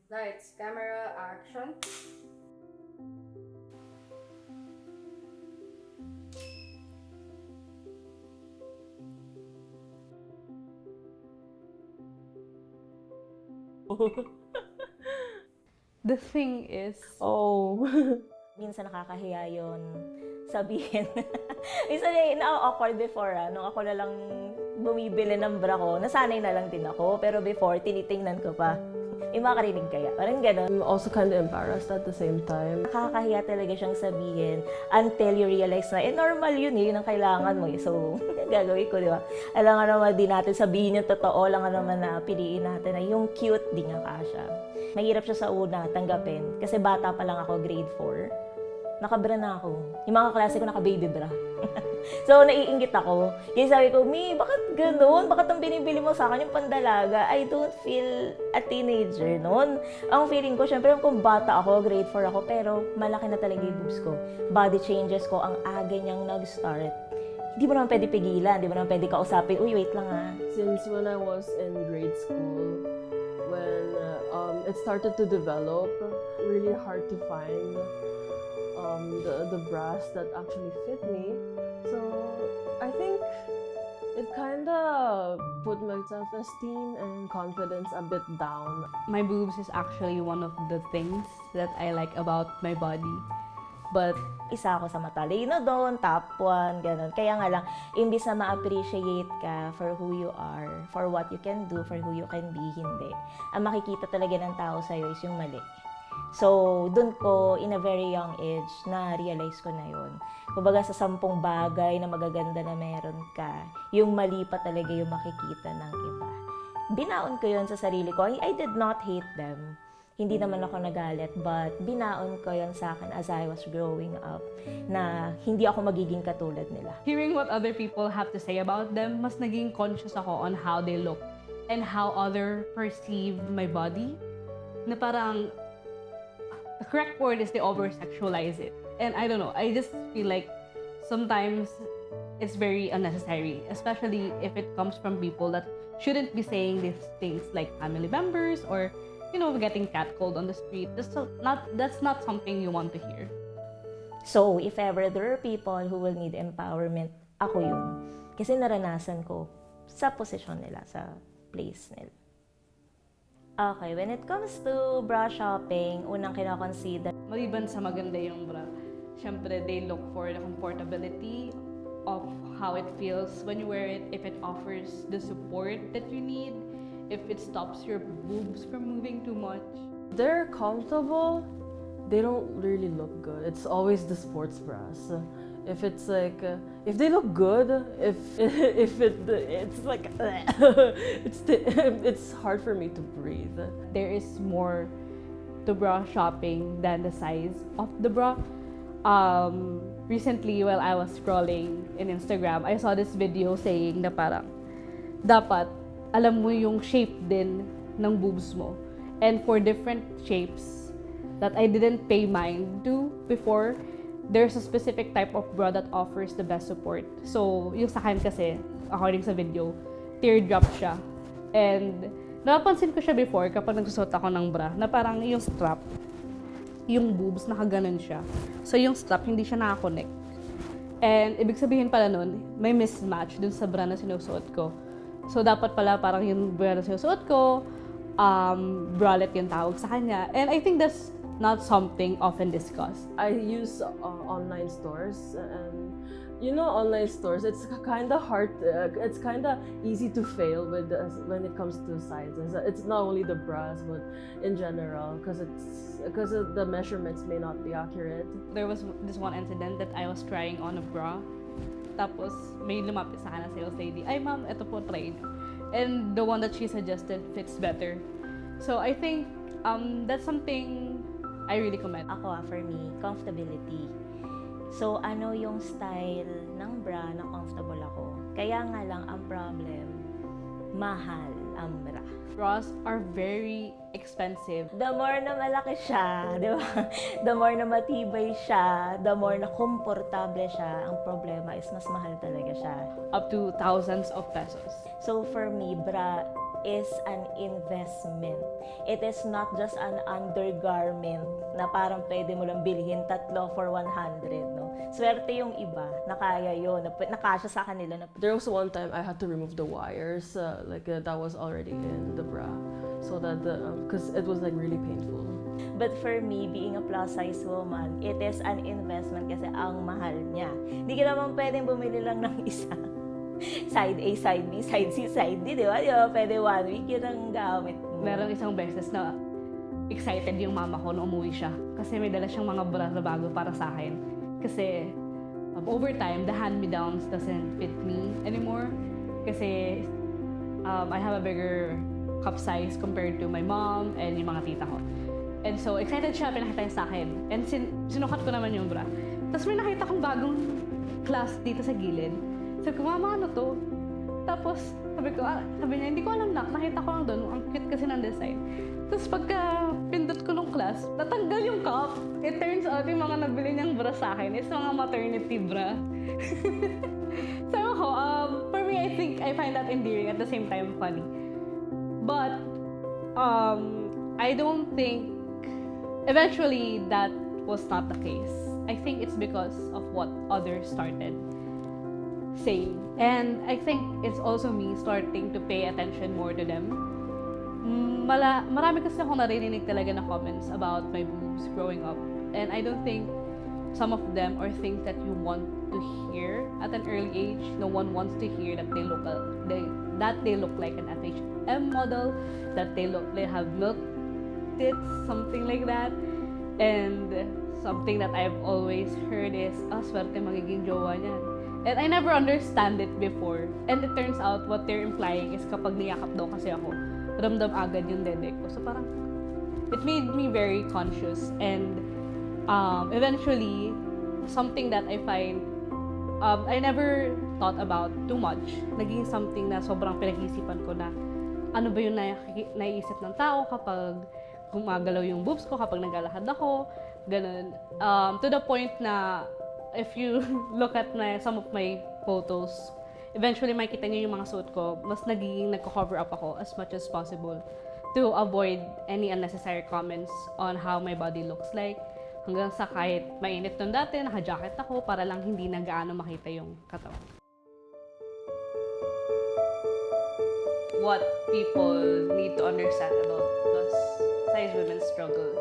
Lights, camera, action. The thing is, Oh. Minsan nakakahiya yun sabihin. Minsan na-awkward before, nung ako na lang bumibili ng bra ko, nasanay na lang din ako. Pero before, tinitingnan ko pa. May makarinig kaya? Parang gano'n. I'm also kind of embarrassed at the same time. Nakakahiya talaga siyang sabihin until you realize na, normal yun yun ang kailangan mo. So, gagawin ko, di ba? Alam nga naman din natin sabihin yung totoo, lang nga naman na piliin natin na yung cute, di nga kasha. Mahirap siya sa una, tanggapin. Kasi bata pa lang ako, grade 4. Nakabra na ako. Yung mga klase ko naka-baby bra. So, naiinggit ako. Kaya sabi ko, Mi, bakit ganun? Bakit ang binibili mo sa akin yung pandalaga? I don't feel a teenager noon. Ang feeling ko, syempre, kung bata ako, grade 4 ako, pero malaki na talaga yung boobs ko. Body changes ko, ang aga niyang nag-start. Hindi mo naman pwede pigilan, hindi mo naman pwede kausapin, uy, wait lang Since when I was in grade school, when it started to develop, really hard to find the bras that actually fit me. So I think it kind of put my self-esteem and confidence a bit down. my boobs is actually one of the things that I like about my body. But isa ako sa matalino doon, top 1, ganun. Kaya nga lang, imbis na ma-appreciate ka for who you are, for what you can do, for who you can be, hindi. Ang makikita talaga ng tao sa'yo is yung mali. So, dun ko, in a very young age, na-realize ko na yun. Kumbaga sa 10 bagay na magaganda na meron ka, yung mali pa talaga yung makikita ng iba. Binaon ko yun sa sarili ko. I did not hate them. Hindi naman ako nagalit, but binaon ko yun sa akin as I was growing up, na hindi ako magiging katulad nila. hearing what other people have to say about them, mas naging conscious ako on how they look and how other perceive my body. Na parang, the correct word is they over-sexualize it. And I don't know, I just feel like sometimes it's very unnecessary, especially if it comes from people that shouldn't be saying these things, like family members or, you know, getting catcalled on the street. That's not something you want to hear. So, if ever there are people who will need empowerment, ako yun. Kasi naranasan ko sa posisyon nila, sa place nila. Okay, when it comes to bra shopping, unang kinoconsider, Maliban sa maganda yung bra, syempre they look for the comfortability of how it feels when you wear it, if it offers the support that you need, if it stops your boobs from moving too much. They're comfortable, they don't really look good. It's always the sports bras. If it's like, if they look good, it's like, it's hard for me to breathe. There is more to bra shopping than the size of the bra. Recently, while I was scrolling in Instagram, I saw this video saying na parang dapat alam mo yung shape din ng boobs mo. And for different shapes that I didn't pay mind to before, there's a specific type of bra that offers the best support. So, yung sa akin kasi, according sa video, teardrop siya. And napapansin ko siya before kapag nagsusot ako ng bra, na parang yung strap, yung boobs, nakaganon siya. So, yung strap, hindi siya nakakonect. And ibig sabihin pala nun, may mismatch dun sa bra na sinusuot ko. So, dapat pala parang yung bra na sinusuot ko, bralette yung tawag sa kanya. And I think that's not something often discussed. I use online stores, and you know, online stores, it's kind of hard, it's kind of easy to fail with when it comes to sizes. It's not only the bras, but in general, because the measurements may not be accurate. There was this one incident that I was trying on a bra. Tapos, may lumapit sa akin na sales lady, ay ma'am, ito po, try niyo. And the one that she suggested fits better. So, I think that's something I really commend. ako for me, comfortability. So, ano yung style ng bra na comfortable ako? Kaya nga lang, ang problem, mahal ang bra. Bras are very expensive. The more na malaki siya, di ba? The more na matibay siya, the more na komportable siya, ang problema is mas mahal talaga siya. Up to thousands of pesos. So for me, bra is an investment. It is not just an undergarment na parang pwede mo lang bilhin 3 for 100, no? Swerte yung iba na kaya yun, na kasya sa kanila. Na, There was one time I had to remove the wires, that was already in the bra, so that because it was like really painful. but for me, being a plus size woman, it is an investment kasi ang mahal niya. Hindi ka naman pwedeng bumili lang ng isa. Side A, side B, side C, side D, di ba? Di ba? Pwede 1 week yun ang gamit mo. Merong isang beses na excited yung mama ko nung umuwi siya. Kasi may dala siyang mga bra na bago para sa akin. Kasi over time, the hand-me-downs doesn't fit me anymore. Kasi I have a bigger cup size compared to my mom and yung mga tita ko. And so, excited siya, pinakita niya sa akin. And sinukat ko naman yung bra. Tapos may nakita kong bagong class dito sa gilid. Sabi ko, mama, ano to? Tapos, sabi niya, hindi ko alam na. Nakita ko lang doon, ang cute kasi ng design. Tapos pagka pindot ko nung class, natanggal yung cup. It turns out, yung mga nabili niyang bra sa akin is mga maternity bra. So, for me, I think I find that endearing at the same time funny. But, I don't think, eventually, that was not the case. I think it's because of what others started saying. And I think it's also me starting to pay attention more to them. Marami kasi akong narinig talaga na comments about my boobs growing up. And I don't think some of them are things that you want to hear at an early age. No one wants to hear that they look like an FHM model, that they have milk tits, something like that. And something that I've always heard is, swerte magiging jowa niyan. And I never understand it before. And it turns out what they're implying is kapag niyakap daw kasi ako, ramdam agad yung dede ko. So parang, it made me very conscious. And eventually, something that I find, I never thought about too much. Naging something na sobrang pinag-isipan ko na, ano ba yung naiisip ng tao kapag gumagalaw yung boobs ko, kapag naglalakad ako, ganun. To the point na, if you look at some of my photos, eventually makikita niyo yung mga suot ko, mas nagko-cover up ako as much as possible to avoid any unnecessary comments on how my body looks like. Hanggang sa kahit mainit nun dati, naka-jacket ako para lang hindi na gaano makita yung katawan. What people need to understand about plus size women's struggles